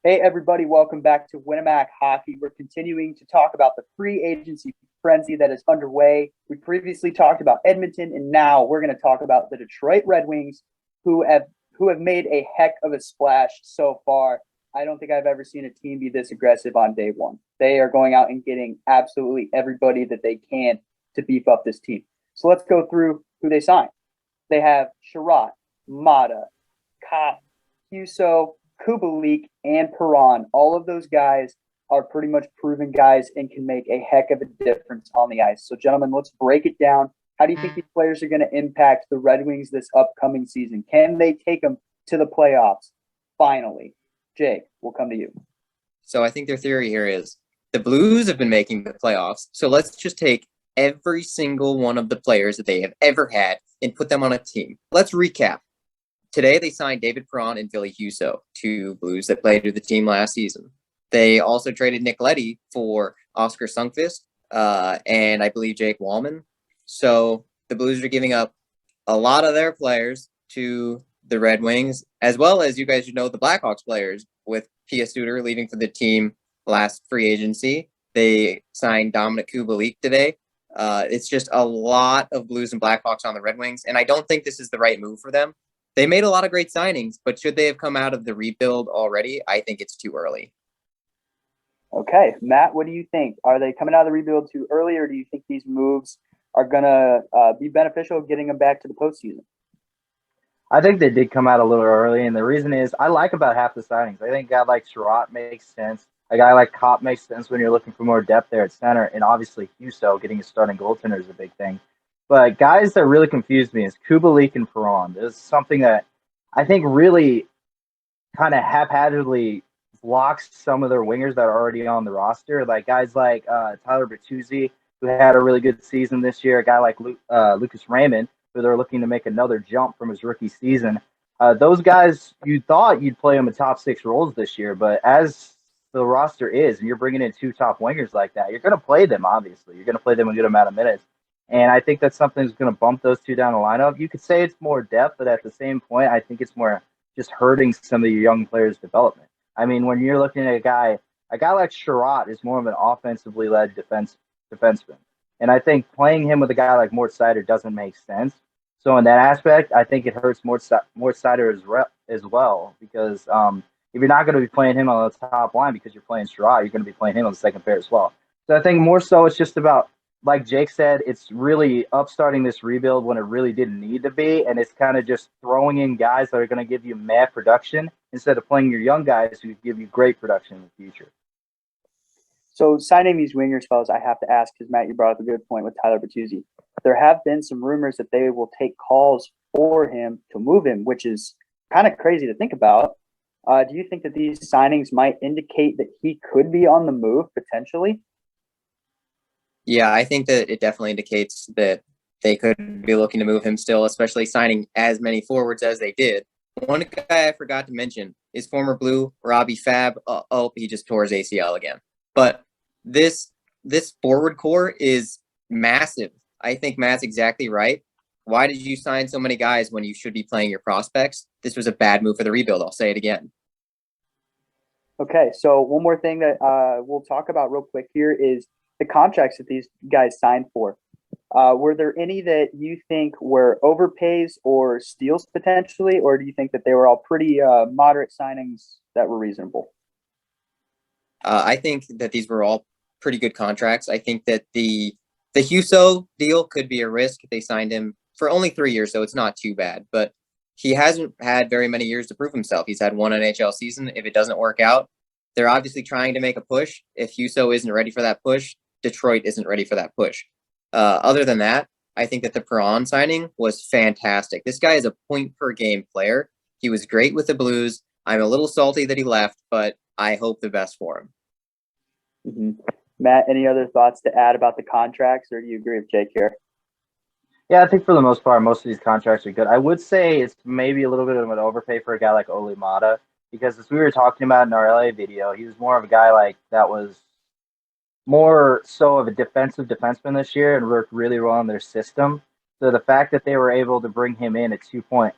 Hey, everybody, welcome back to Winnemac Hockey. We're continuing to talk about the free agency frenzy that is underway. We previously talked about Edmonton, and now we're going to talk about the Detroit Red Wings, who have who have made a heck of a splash so far. I don't think I've ever seen a team be this aggressive on day one. They are going out and getting absolutely everybody that they can to beef up this team. So let's go through who they signed. They have Chiarot, Mata, Copp, Husso, Kubalik, and Perron. All of those guys are pretty much proven guys and can make a heck of a difference on the ice. So, gentlemen, let's break it down. How do you think these players are going to impact the Red Wings this upcoming season? Can they take them to the playoffs? Finally, Jake, we'll come to you. So I think their theory here is the Blues have been making the playoffs. So let's just take every single one of the players that they have ever had and put them on a team. Let's recap. Today, they signed David Perron and Ville Husso, two Blues that played with the team last season. They also traded Nick Leddy for Oscar Sundqvist and I believe Jake Wallman. So the Blues are giving up a lot of their players to the Red Wings, as well as, you guys should know, the Blackhawks players, with Pia Suter leaving for the team last free agency. They signed Dominic Kubalik today. It's just a lot of Blues and Blackhawks on the Red Wings, and I don't think this is the right move for them. They made a lot of great signings, but should they have come out of the rebuild already? I think it's too early. Okay, Matt, what do you think? Are they coming out of the rebuild too early, or do you think these moves are going to be beneficial getting them back to the postseason? I think they did come out a little early, and the reason is I like about half the signings. I think a guy like Chiarot makes sense. A guy like Copp makes sense when you're looking for more depth there at center, and obviously Husso getting a starting goaltender is a big thing. But guys that really confused me is Kubalik and Perron. This is something that I think really kind of haphazardly blocks some of their wingers that are already on the roster. Like guys like Tyler Bertuzzi, who had a really good season this year. A guy like Lucas Raymond, who they're looking to make another jump from his rookie season. Those guys, you thought you'd play them in top six roles this year, but as the roster is, and you're bringing in two top wingers like that, you're going to play them, obviously. You're going to play them a good amount of minutes. And I think that's something that's going to bump those two down the lineup. You could say it's more depth, but at the same point, I think it's more just hurting some of your young players' development. I mean, when you're looking at a guy like Chiarot is more of an offensively led defenseman. And I think playing him with a guy like Mort Seider doesn't make sense. So in that aspect, I think it hurts Mort Seider as well, because if you're not going to be playing him on the top line because you're playing Chiarot, you're going to be playing him on the second pair as well. So I think more so it's just about, like Jake said, it's really upstarting this rebuild when it really didn't need to be, and it's kind of just throwing in guys that are going to give you mad production instead of playing your young guys who give you great production in the future. So signing these wingers, fellas, I have to ask, because Matt, you brought up a good point with Tyler Bertuzzi. There have been some rumors that they will take calls for him to move him, which is kind of crazy to think about. Do you think that these signings might indicate that he could be on the move potentially? Yeah, I think that it definitely indicates that they could be looking to move him still, especially signing as many forwards as they did. One guy I forgot to mention is former Blue Robbie Fab. He just tore his ACL again. But this forward core is massive. I think Matt's exactly right. Why did you sign so many guys when you should be playing your prospects? This was a bad move for the rebuild. I'll say it again. Okay, so one more thing that we'll talk about real quick here is the contracts that these guys signed for. Were there any that you think were overpays or steals potentially, or do you think that they were all pretty moderate signings that were reasonable? I think that these were all pretty good contracts. I think that the Husso deal could be a risk. They signed him for only 3 years, so it's not too bad. But he hasn't had very many years to prove himself. He's had one NHL season. If it doesn't work out, they're obviously trying to make a push. If Husso isn't ready for that push, Detroit isn't ready for that push. Other than that, I think that the Perron signing was fantastic. This guy is a point-per-game player. He was great with the Blues. I'm a little salty that he left, but I hope the best for him. Mm-hmm. Matt, any other thoughts to add about the contracts, or do you agree with Jake here? Yeah, I think for the most part, most of these contracts are good. I would say it's maybe a little bit of an overpay for a guy like Ole Mata, because as we were talking about in our LA video, he was more of a guy like that was more so of a defensive defenseman this year and worked really well in their system. So the fact that they were able to bring him in at 2.25,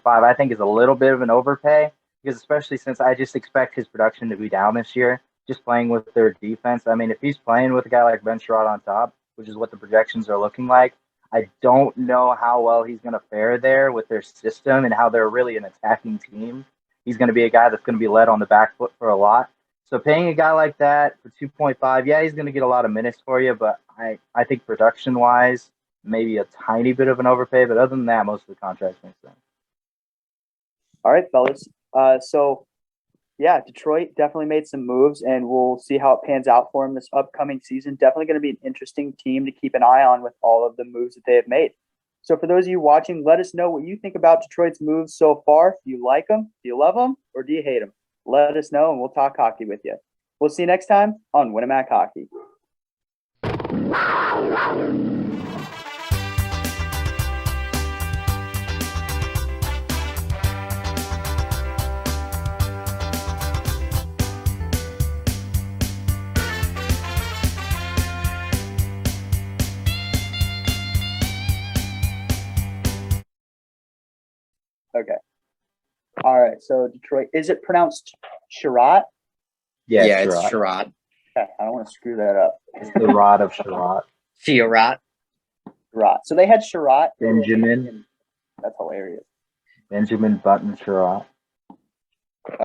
I think is a little bit of an overpay. because especially since I just expect his production to be down this year, just playing with their defense. I mean, if he's playing with a guy like Ben Chiarot on top, which is what the projections are looking like, I don't know how well he's going to fare there with their system and how they're really an attacking team. He's going to be a guy that's going to be led on the back foot for a lot. So paying a guy like that for 2.5, yeah, he's going to get a lot of minutes for you, but I think production-wise, maybe a tiny bit of an overpay, but other than that, most of the contracts make sense. All right, fellas. So, yeah, Detroit definitely made some moves, and we'll see how it pans out for him this upcoming season. Definitely going to be an interesting team to keep an eye on with all of the moves that they have made. So for those of you watching, let us know what you think about Detroit's moves so far. Do you like them? Do you love them? Or do you hate them? Let us know, and we'll talk hockey with you. We'll see you next time on Winamac Hockey. Okay. All right. So Detroit, is it pronounced Chiarot? Yeah, it's Chiarot. Okay, I don't want to screw that up. It's the rod of Chiarot. Chiarot. Chiarot. So they had Chiarot. Benjamin. That's hilarious. Benjamin Button Chiarot.